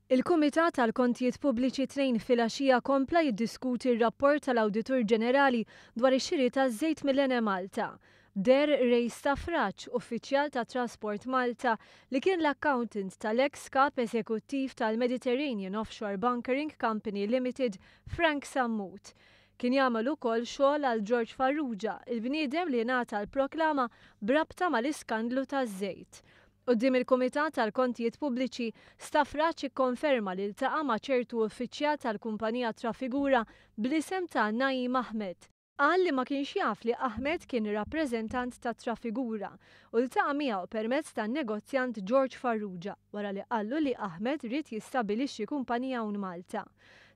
Il-Kumitat tal-Kontijiet Pubbliċi tnejn filgħaxija kompla jiddiskuti r-rapport tal-Awditur Ġenerali dwar ix-xiri taż-żejt mill-Ene Malta. Der Ray Staffraċ, uffiċjal ta' Trasport Malta, li kien l-accountant tal-ex kap eżekuttiv tal-Mediterranean Offshore Bunkering Company Limited, Frank Sammut. Kien jagħmel ukoll xogħol għal George Farrugia, il-bniedem li ngħata l-proklama brabta mal-iskandlu taż-żejt. Quddiem il-Kumitat tal-Kontijiet Pubbliċi, Staffraċ ikkonferma li ltaqa' ma' ċertu uffiċjal tal-kumpanija Trafigura bl-isem ta' Naim Ahmed. Qal li ma kienx jaf li Ahmed kien ir-rappreżentant ta' Trafigura u ltaqa' miegħu permezz tan-negozjant George Farrugia wara li qallu li Ahmed rid jistabbilixxi kumpanija hawn Malta.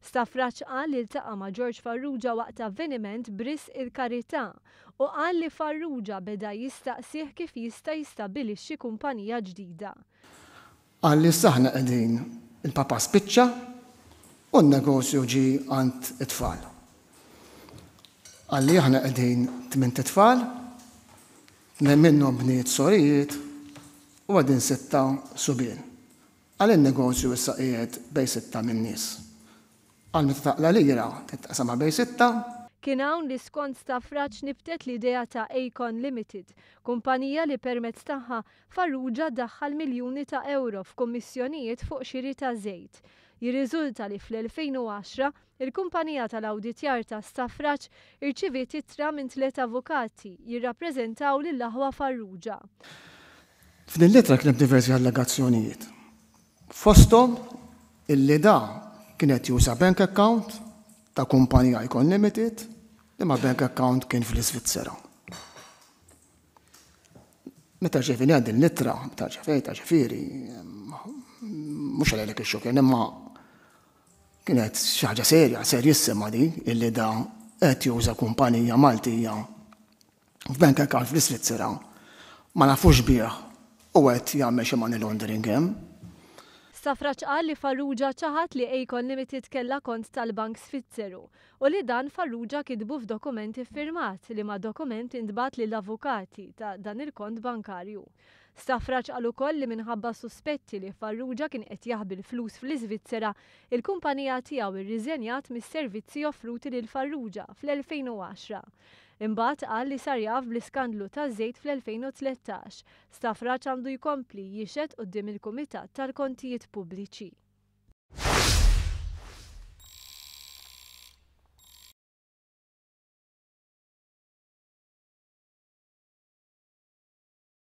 Staffraċ qal li ltaqa' ma' George Farrugia waqt avveniment bris il-Karità u qal li Farrugia beda jistaqsih kif jista' jistabbilixxi kumpanija ġdida. Qal li saħna qegħdin il-papa spiċċa u n-negozju ġie għand it-tfal. Qal li aħna qegħdin 8 tfal, minnhom bniet sorijiet u għadin 6 subien. Qal in-negozju issa qiegħed bejn 6 min-nies. Qal meta taqla lira titqasam bejn 6. Kien hawn li skont Staffraċ nibtet l-idea ta' Acon Limited, kumpanija li permezz tagħha Farrugia daħħal miljuni ta' euro f'kummissjonijiet fuq xiri ta' żejt. Jirriżulta li fl-2010 il-kumpanija tal-awditjar ta' Staffraċ irċiviet ittra minn 3 avukati jirrappreżentaw lill-aħwa Farrugia. F'din l-ittra kien hemm diversi allegazzjonijiet. Fosthom illi da kienet juża bank account ta' kumpanija Acon Limited li ma' bank account kien fl-Iżvizzera. Meta ġefini għandin l-ittra, meta ġefejta ġifieri, mhux għalhekk ix-xokk imma kienet xi ħaġa serjissima di illi da qed juża kumpanija Maltija f'bank account fl-Iżvizzera ma nafux bih u qed jagħmel xi money laundering hemm. Staffraċ qal li Farrugia ċaħat li Acon Limited kellha kont tal-Bank Svizzeru u li dan Farrugia kitbu f'dokument iffirmat li ma' dokument intbat lill-avukati ta' dan il-kont bankarju. Staffraċ qal ukoll li minħabba suspetti li Farrugia kien qed jaħbil flus fl-Iżvizzera, il-kumpanija tiegħu irriżenjat mis-servizzi offruti lil Farrugia fl-2010. Imbagħad qal li sar jaf bl-iskandlu taż-żejt fl-2013. Staffraċ għandu jkompli jixed quddiem il-Kumitat tal-Kontijiet Pubbliċi.